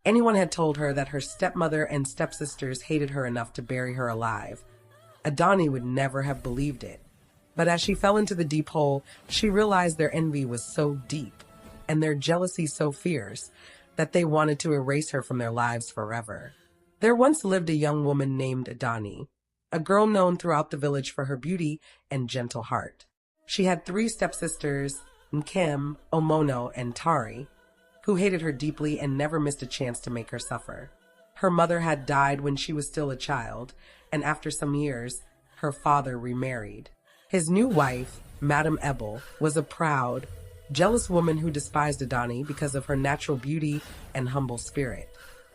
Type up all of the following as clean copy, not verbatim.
anyone had told her that her stepmother and stepsisters hated her enough to bury her alive, Adani would never have believed it. But as she fell into the deep hole, she realized their envy was so deep and their jealousy so fierce that they wanted to erase her from their lives forever. There once lived a young woman named Adani, a girl known throughout the village for her beauty and gentle heart. She had 3 stepsisters, Nkem, Omono, and Tari, who hated her deeply and never missed a chance to make her suffer. Her mother had died when she was still a child, and after some years, her father remarried. His new wife, Madame Ebel, was a proud, jealous woman who despised Adani because of her natural beauty and humble spirit.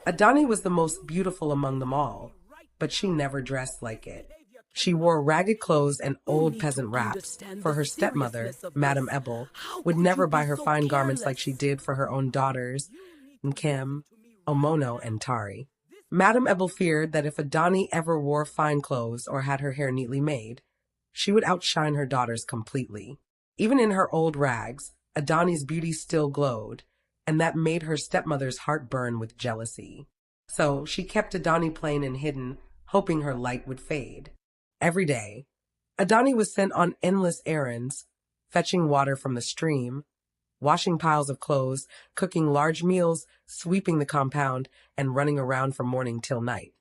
Adani was the most beautiful among them all, but she never dressed like it. She wore ragged clothes and old peasant wraps, for her stepmother, Madame Ebel, would never buy her fine garments like she did for her own daughters, Nkem, Omono, and Tari. Madame Ebel feared that if Adani ever wore fine clothes or had her hair neatly made, she would outshine her daughters completely. Even in her old rags, Adani's beauty still glowed, and that made her stepmother's heart burn with jealousy. So she kept Adani plain and hidden, hoping her light would fade. Every day, Adani was sent on endless errands, fetching water from the stream, washing piles of clothes, cooking large meals, sweeping the compound, and running around from morning till night.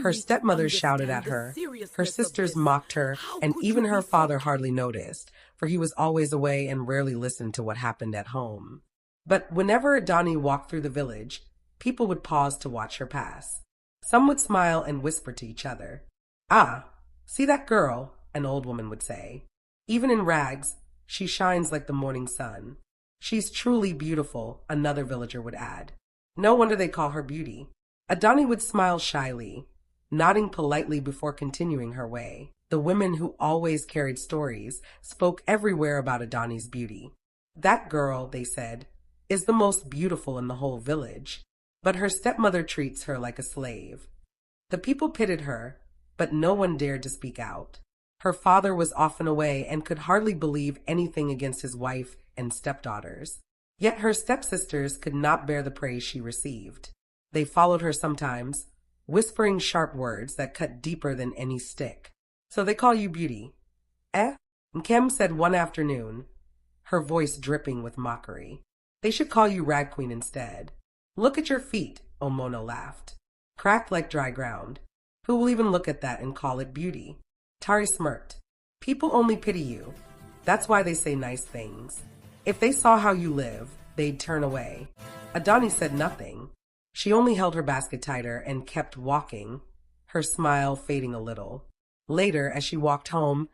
Her stepmother shouted at her, her sisters mocked her, and even her father hardly noticed, for he was always away and rarely listened to what happened at home. But whenever Adani walked through the village, people would pause to watch her pass. Some would smile and whisper to each other. "Ah, see that girl," an old woman would say. "Even in rags, she shines like the morning sun." "She's truly beautiful," another villager would add. "No wonder they call her Beauty." Adani would smile shyly, nodding politely before continuing her way. The women who always carried stories spoke everywhere about Adani's beauty. "That girl," they said, "is the most beautiful in the whole village, but her stepmother treats her like a slave." The people pitied her, but no one dared to speak out. Her father was often away and could hardly believe anything against his wife and stepdaughters. Yet her stepsisters could not bear the praise she received. They followed her sometimes, whispering sharp words that cut deeper than any stick. "So they call you Beauty, eh?" Nkem said one afternoon, her voice dripping with mockery. "They should call you Rag Queen instead." "Look at your feet," Omono laughed. "Cracked like dry ground. Who will even look at that and call it beauty?" Tari smirked. "People only pity you. That's why they say nice things. If they saw how you live, they'd turn away." Adani said nothing. She only held her basket tighter and kept walking, her smile fading a little. Later, as she walked home,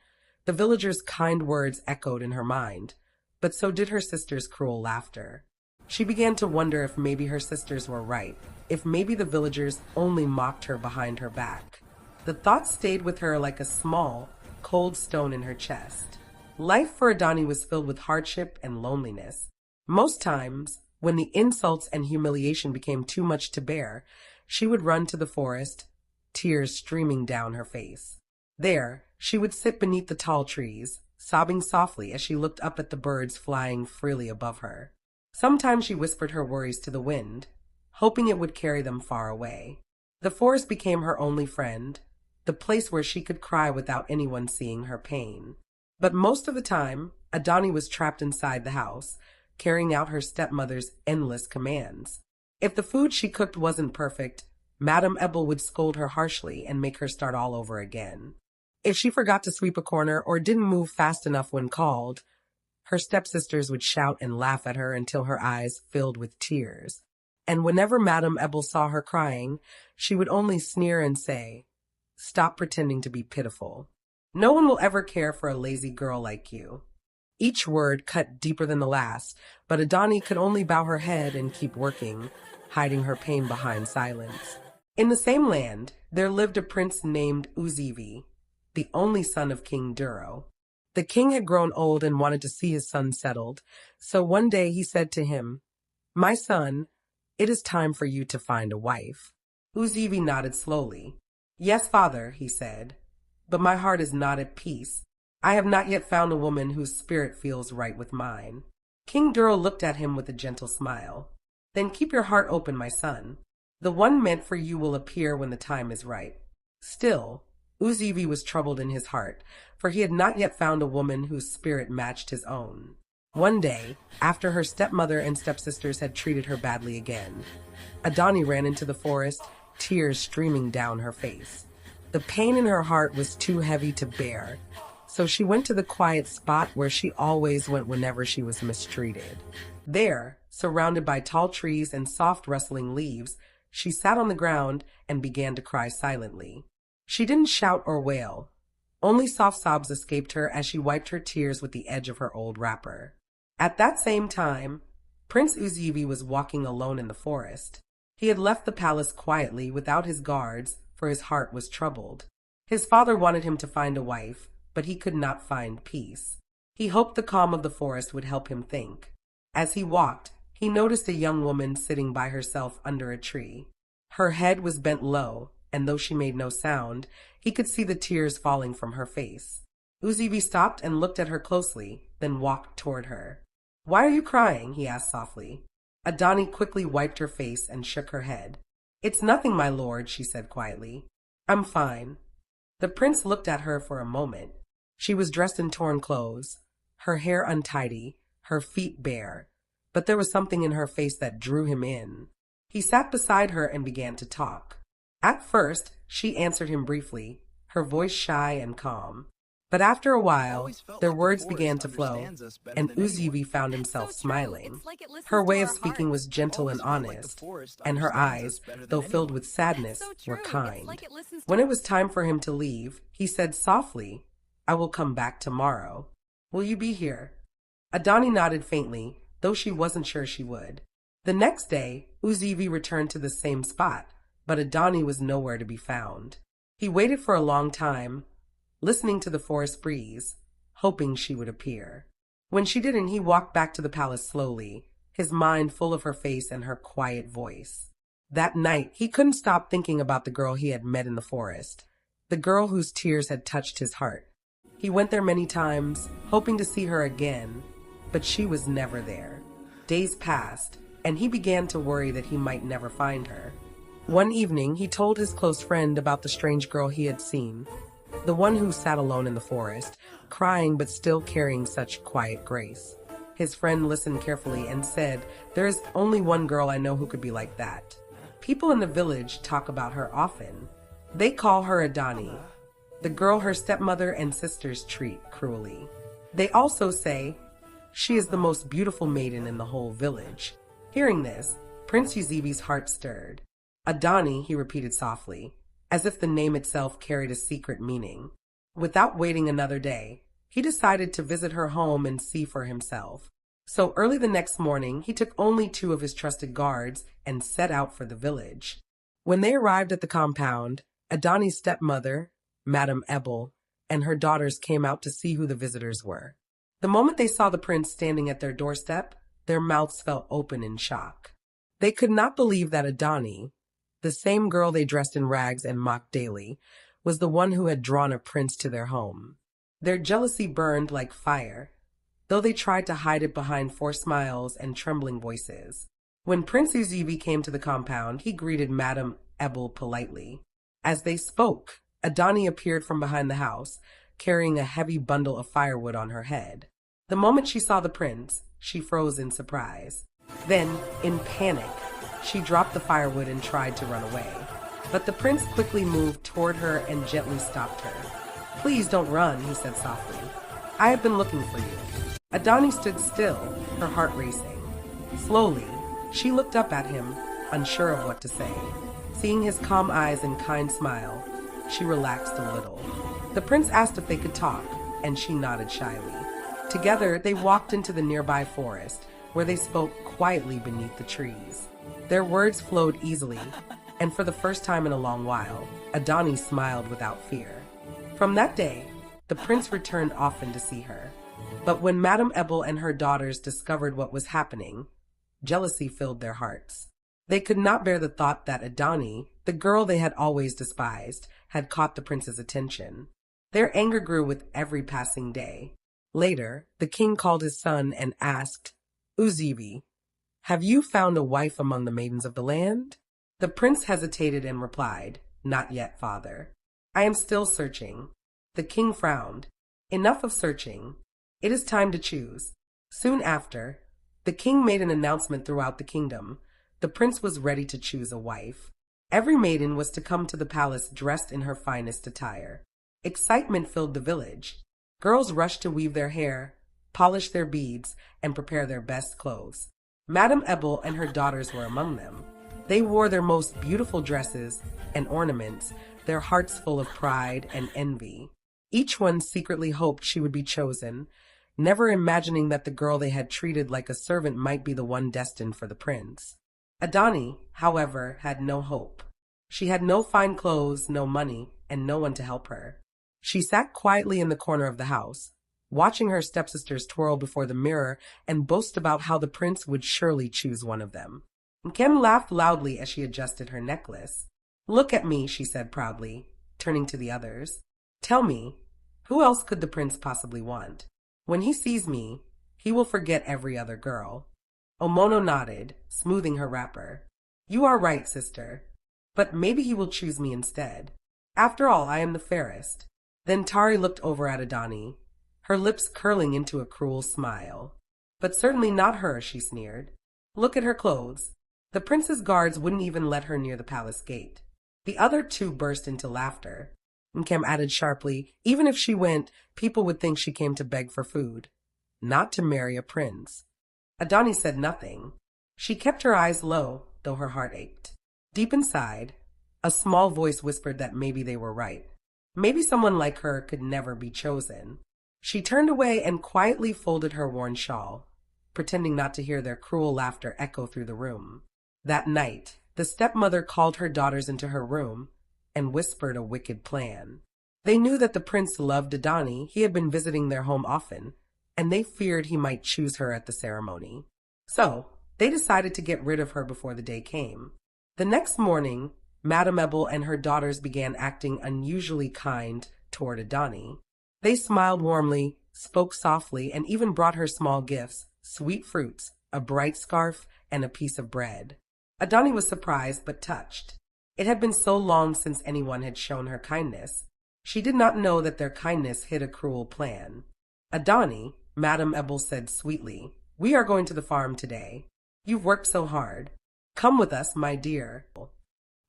the villagers' kind words echoed in her mind, but so did her sister's cruel laughter. She began to wonder if maybe her sisters were right, if maybe the villagers only mocked her behind her back. The thought stayed with her like a small, cold stone in her chest. Life for Adani was filled with hardship and loneliness. Most times, when the insults and humiliation became too much to bear, she would run to the forest, tears streaming down her face. There, she would sit beneath the tall trees, sobbing softly as she looked up at the birds flying freely above her. Sometimes she whispered her worries to the wind, hoping it would carry them far away. The forest became her only friend, the place where she could cry without anyone seeing her pain. But most of the time, Adani was trapped inside the house, carrying out her stepmother's endless commands. If the food she cooked wasn't perfect, Madame Ebel would scold her harshly and make her start all over again. If she forgot to sweep a corner or didn't move fast enough when called, her stepsisters would shout and laugh at her until her eyes filled with tears. And whenever Madame Ebel saw her crying, she would only sneer and say, "Stop pretending to be pitiful. No one will ever care for a lazy girl like you." Each word cut deeper than the last, but Adani could only bow her head and keep working, hiding her pain behind silence. In the same land, there lived a prince named Uzivi, the only son of King Duro. The king had grown old and wanted to see his son settled, so one day he said to him, "My son, it is time for you to find a wife." Uzivi nodded slowly. "Yes, father," he said, "but my heart is not at peace. I have not yet found a woman whose spirit feels right with mine." King Duro looked at him with a gentle smile. "Then keep your heart open, my son. The one meant for you will appear when the time is right. Still, Uzivi was troubled in his heart, for he had not yet found a woman whose spirit matched his own. One day, after her stepmother and stepsisters had treated her badly again, Adani ran into the forest, tears streaming down her face. The pain in her heart was too heavy to bear, so she went to the quiet spot where she always went whenever she was mistreated. There, surrounded by tall trees and soft rustling leaves, she sat on the ground and began to cry silently. She didn't shout or wail. Only soft sobs escaped her as she wiped her tears with the edge of her old wrapper. At that same time, Prince Uzivi was walking alone in the forest. He had left the palace quietly without his guards, for his heart was troubled. His father wanted him to find a wife, but he could not find peace. He hoped the calm of the forest would help him think. As he walked, he noticed a young woman sitting by herself under a tree. Her head was bent low, and though she made no sound, he could see the tears falling from her face. Uzivi stopped and looked at her closely, then walked toward her. "Why are you crying?" he asked softly. Adani quickly wiped her face and shook her head. "It's nothing, my lord," she said quietly. "I'm fine." The prince looked at her for a moment. She was dressed in torn clothes, her hair untidy, her feet bare, but there was something in her face that drew him in. He sat beside her and began to talk. At first, she answered him briefly, her voice shy and calm. But after a while, their words began to flow, and Uzivi found himself smiling. Her way of speaking was gentle and honest, and her eyes, though filled with sadness, were kind. When it was time for him to leave, he said softly, "I will come back tomorrow. Will you be here?" Adani nodded faintly, though she wasn't sure she would. The next day, Uzivi returned to the same spot, but Adani was nowhere to be found. He waited for a long time, listening to the forest breeze, hoping she would appear. When she didn't, he walked back to the palace slowly, his mind full of her face and her quiet voice. That night, he couldn't stop thinking about the girl he had met in the forest, the girl whose tears had touched his heart. He went there many times, hoping to see her again, but she was never there. Days passed, and he began to worry that he might never find her. One evening, he told his close friend about the strange girl he had seen, the one who sat alone in the forest, crying but still carrying such quiet grace. His friend listened carefully and said, "There is only one girl I know who could be like that. People in the village talk about her often. They call her Adani, the girl her stepmother and sisters treat cruelly. They also say she is the most beautiful maiden in the whole village." Hearing this, Prince Uzivi's heart stirred. "Adani," he repeated softly, as if the name itself carried a secret meaning. Without waiting another day, he decided to visit her home and see for himself. So early the next morning, he took only 2 of his trusted guards and set out for the village. When they arrived at the compound, Adani's stepmother, Madame Ebel, and her daughters came out to see who the visitors were. The moment they saw the prince standing at their doorstep, their mouths fell open in shock. They could not believe that Adani, the same girl they dressed in rags and mocked daily, was the one who had drawn a prince to their home. Their jealousy burned like fire, though they tried to hide it behind forced smiles and trembling voices. When Prince Uzivi came to the compound, he greeted Madame Ebel politely. As they spoke, Adani appeared from behind the house, carrying a heavy bundle of firewood on her head. The moment she saw the prince, she froze in surprise. Then, in panic, she dropped the firewood and tried to run away. But the prince quickly moved toward her and gently stopped her. "Please don't run," he said softly. "I have been looking for you." Adani stood still, her heart racing. Slowly, she looked up at him, unsure of what to say. Seeing his calm eyes and kind smile, she relaxed a little. The prince asked if they could talk, and she nodded shyly. Together, they walked into the nearby forest, where they spoke quietly beneath the trees. Their words flowed easily, and for the first time in a long while, Adani smiled without fear. From that day, the prince returned often to see her. But when Madame Ebel and her daughters discovered what was happening, jealousy filled their hearts. They could not bear the thought that Adani, the girl they had always despised, had caught the prince's attention. Their anger grew with every passing day. Later, the king called his son and asked, "Uzivi, have you found a wife among the maidens of the land?" The prince hesitated and replied, "Not yet, father. I am still searching." The king frowned. "Enough of searching. It is time to choose." Soon after, the king made an announcement throughout the kingdom. The prince was ready to choose a wife. Every maiden was to come to the palace dressed in her finest attire. Excitement filled the village. Girls rushed to weave their hair, polish their beads, and prepare their best clothes. Madame Ebel and her daughters were among them. They wore their most beautiful dresses and ornaments, their hearts full of pride and envy. Each one secretly hoped she would be chosen, never imagining that the girl they had treated like a servant might be the one destined for the prince. Adani, however, had no hope. She had no fine clothes, no money, and no one to help her. She sat quietly in the corner of the house, watching her stepsisters twirl before the mirror and boast about how the prince would surely choose one of them. Nkem laughed loudly as she adjusted her necklace. "Look at me," she said proudly, turning to the others. "Tell me, who else could the prince possibly want? When he sees me, he will forget every other girl." Omono nodded, smoothing her wrapper. "You are right, sister. But maybe he will choose me instead. After all, I am the fairest." Then Tari looked over at Adani, her lips curling into a cruel smile. "But certainly not her," she sneered. "Look at her clothes. The prince's guards wouldn't even let her near the palace gate." The other two burst into laughter. Nkem added sharply, "Even if she went, people would think she came to beg for food, not to marry a prince." Adani said nothing. She kept her eyes low, though her heart ached. Deep inside, a small voice whispered that maybe they were right. Maybe someone like her could never be chosen. She turned away and quietly folded her worn shawl, pretending not to hear their cruel laughter echo through the room. That night, the stepmother called her daughters into her room and whispered a wicked plan. They knew that the prince loved Adani. He had been visiting their home often, and they feared he might choose her at the ceremony. So, they decided to get rid of her before the day came. The next morning, Madame Ebel and her daughters began acting unusually kind toward Adani. They smiled warmly, spoke softly, and even brought her small gifts, sweet fruits, a bright scarf, and a piece of bread. Adani was surprised but touched. It had been so long since anyone had shown her kindness. She did not know that their kindness hid a cruel plan. "Adani," Madame Ebel said sweetly, "we are going to the farm today. You've worked so hard. Come with us, my dear."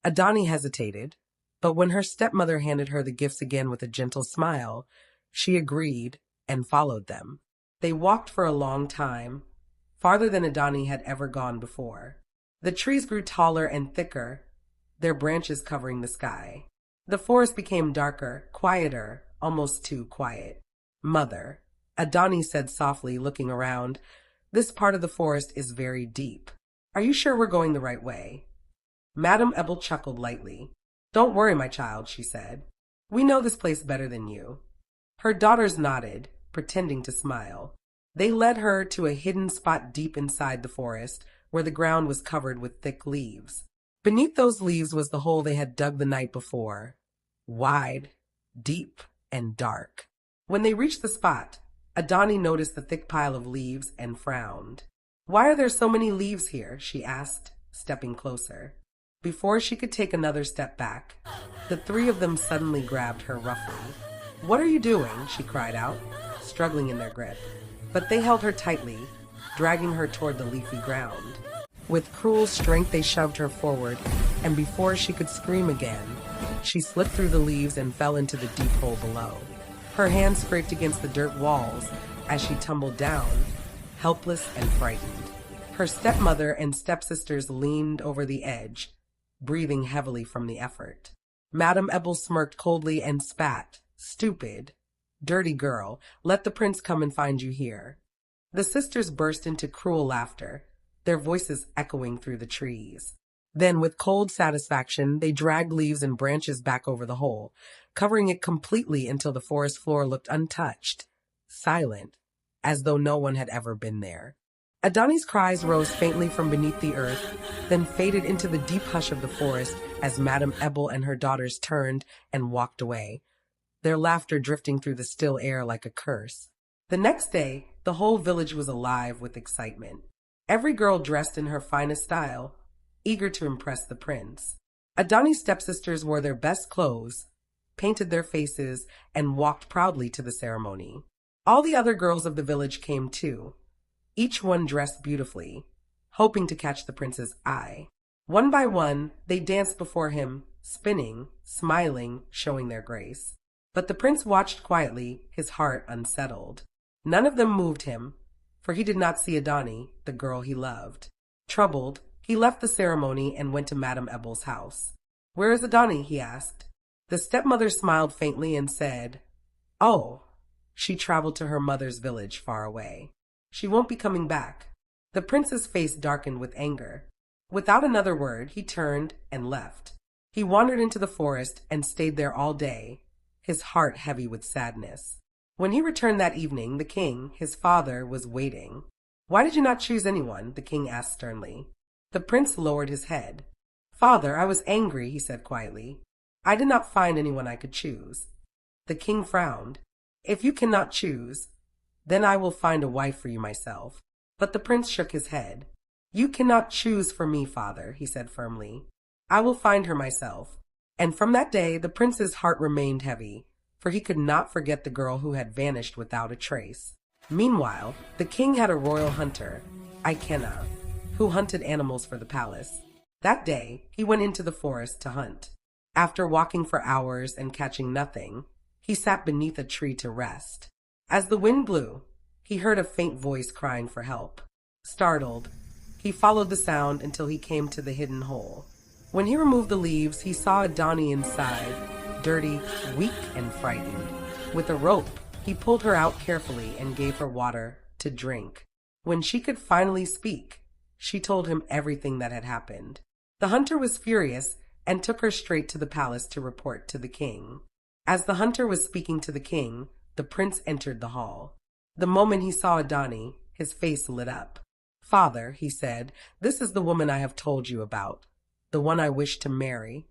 Adani hesitated, but when her stepmother handed her the gifts again with a gentle smile, she agreed and followed them. They walked for a long time, farther than Adani had ever gone before. The trees grew taller and thicker, their branches covering the sky. The forest became darker, quieter, almost too quiet. "Mother," Adani said softly, looking around, "this part of the forest is very deep. Are you sure we're going the right way?" Madame Ebel chuckled lightly. "Don't worry, my child," she said. "We know this place better than you." Her daughters nodded, pretending to smile. They led her to a hidden spot deep inside the forest, where the ground was covered with thick leaves. Beneath those leaves was the hole they had dug the night before, wide, deep, and dark. When they reached the spot, Adani noticed the thick pile of leaves and frowned. "Why are there so many leaves here?" she asked, stepping closer. Before she could take another step back, the three of them suddenly grabbed her roughly. "What are you doing?" she cried out, struggling in their grip. But they held her tightly, dragging her toward the leafy ground. With cruel strength, they shoved her forward, and before she could scream again, she slipped through the leaves and fell into the deep hole below. Her hands scraped against the dirt walls as she tumbled down, helpless and frightened. Her stepmother and stepsisters leaned over the edge, breathing heavily from the effort. Madame Ebel smirked coldly and spat, "Stupid, dirty girl, let the prince come and find you here." The sisters burst into cruel laughter, their voices echoing through the trees. Then, with cold satisfaction, they dragged leaves and branches back over the hole, covering it completely until the forest floor looked untouched, silent, as though no one had ever been there. Adani's cries rose faintly from beneath the earth, then faded into the deep hush of the forest as Madame Ebel and her daughters turned and walked away, their laughter drifting through the still air like a curse. The next day, the whole village was alive with excitement. Every girl dressed in her finest style, eager to impress the prince. Adani's stepsisters wore their best clothes, painted their faces, and walked proudly to the ceremony. All the other girls of the village came too, each one dressed beautifully, hoping to catch the prince's eye. One by one, they danced before him, spinning, smiling, showing their grace. But the prince watched quietly, his heart unsettled. None of them moved him, for he did not see Adani, the girl he loved. Troubled, he left the ceremony and went to Madame Ebel's house. "Where is Adani?" he asked. The stepmother smiled faintly and said, "Oh, she traveled to her mother's village far away. She won't be coming back." The prince's face darkened with anger. Without another word, he turned and left. He wandered into the forest and stayed there all day, his heart heavy with sadness. When he returned that evening, the king, his father, was waiting. "Why did you not choose anyone?" the king asked sternly. The prince lowered his head. "Father, I was angry," he said quietly. "I did not find anyone I could choose." The king frowned. "If you cannot choose, then I will find a wife for you myself." But the prince shook his head. "You cannot choose for me, father," he said firmly. "I will find her myself." And from that day, the prince's heart remained heavy, for he could not forget the girl who had vanished without a trace. Meanwhile, the king had a royal hunter, Ikenna, who hunted animals for the palace. That day, he went into the forest to hunt. After walking for hours and catching nothing, he sat beneath a tree to rest. As the wind blew, he heard a faint voice crying for help. Startled, he followed the sound until he came to the hidden hole. When he removed the leaves, he saw Adani inside, dirty, weak, and frightened. With a rope, he pulled her out carefully and gave her water to drink. When she could finally speak, she told him everything that had happened. The hunter was furious and took her straight to the palace to report to the king. As the hunter was speaking to the king, the prince entered the hall. The moment he saw Adani, his face lit up. "Father," he said, "this is the woman I have told you about, the one I wish to marry."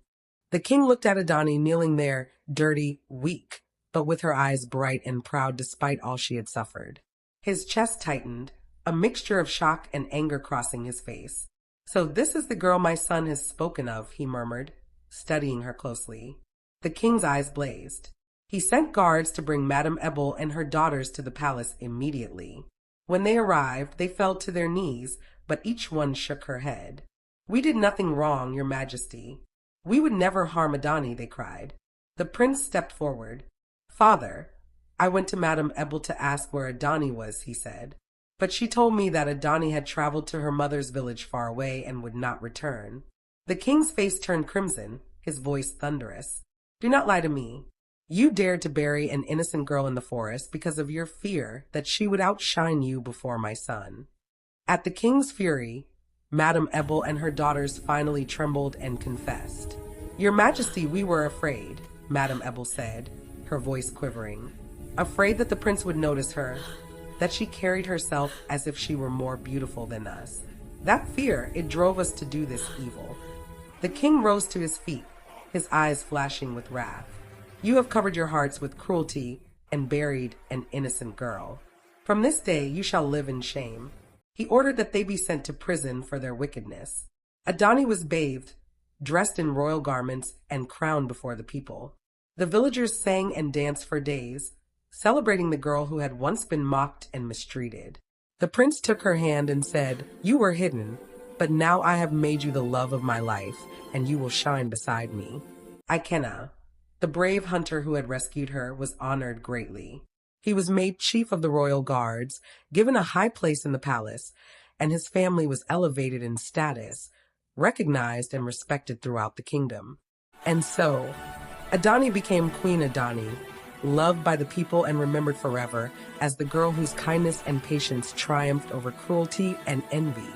The king looked at Adani kneeling there, dirty, weak, but with her eyes bright and proud despite all she had suffered. His chest tightened, a mixture of shock and anger crossing his face. "So this is the girl my son has spoken of," he murmured, studying her closely. The king's eyes blazed. He sent guards to bring Madame Ebel and her daughters to the palace immediately. When they arrived, they fell to their knees, but each one shook her head. "We did nothing wrong, your majesty. We would never harm Adani," they cried. The prince stepped forward. "Father, I went to Madame Ebel to ask where Adani was," he said. "But she told me that Adani had traveled to her mother's village far away and would not return." The king's face turned crimson, his voice thunderous. "Do not lie to me. You dared to bury an innocent girl in the forest because of your fear that she would outshine you before my son." At the king's fury, Madame Ebel and her daughters finally trembled and confessed. "Your Majesty, we were afraid," Madame Ebel said, her voice quivering. "Afraid that the prince would notice her, that she carried herself as if she were more beautiful than us. That fear, it drove us to do this evil." The king rose to his feet, his eyes flashing with wrath. "You have covered your hearts with cruelty and buried an innocent girl. From this day you shall live in shame." He ordered that they be sent to prison for their wickedness. Adani was bathed, dressed in royal garments, and crowned before the people. The villagers sang and danced for days, celebrating the girl who had once been mocked and mistreated. The prince took her hand and said, "You were hidden, but now I have made you the love of my life, and you will shine beside me." Ikenna, the brave hunter who had rescued her, was honored greatly. He was made chief of the royal guards, given a high place in the palace, and his family was elevated in status, recognized and respected throughout the kingdom. And so, Adani became Queen Adani, loved by the people and remembered forever as the girl whose kindness and patience triumphed over cruelty and envy.